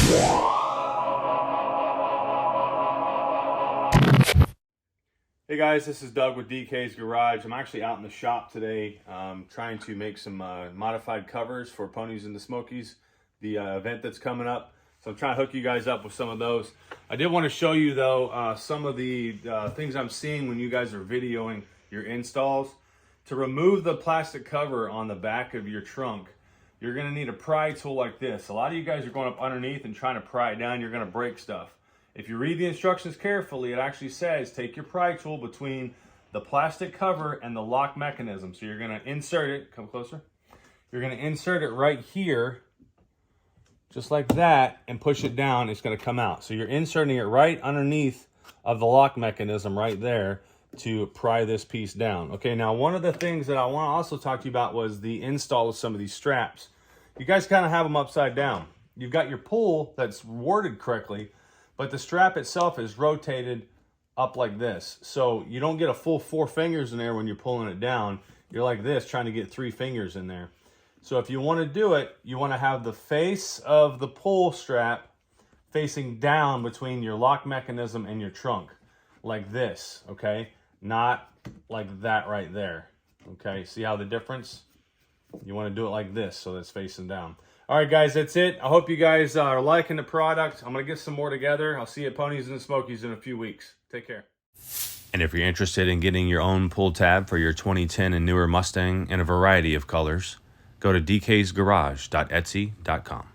Hey guys, this is Doug with DK's Garage. I'm actually out in the shop today trying to make some modified covers for Ponies in the Smokies, the event that's coming up. So I'm trying to hook you guys up with some of those. I did want to show you though some of the things I'm seeing when you guys are videoing your installs. To remove the plastic cover on the back of your trunk, you're going to need a pry tool like this. A lot of you guys are going up underneath and trying to pry it down. You're going to break stuff. If you read the instructions carefully, it actually says take your pry tool between the plastic cover and the lock mechanism. So you're going to insert it, come closer. You're going to insert it right here, just like that, and push it down. It's going to come out. So you're inserting it right underneath of the lock mechanism right there to pry this piece down. Okay, now one of the things that I want to also talk to you about was the install of some of these straps. You guys kind of have them upside down. You've got your pull that's worded correctly, but the strap itself is rotated up like this. So you don't get a full 4 fingers in there when you're pulling it down. You're like this, trying to get 3 fingers in there. So if you want to do it, you want to have the face of the pull strap facing down between your lock mechanism and your trunk, like this, okay? Not like that right there, okay? See how the difference? You want to do it like this, so that's facing down. All right, guys, that's it. I hope you guys are liking the product. I'm going to get some more together. I'll see you at Ponies and the Smokies in a few weeks. Take care. And if you're interested in getting your own pull tab for your 2010 and newer Mustang in a variety of colors, go to dksgarage.etsy.com.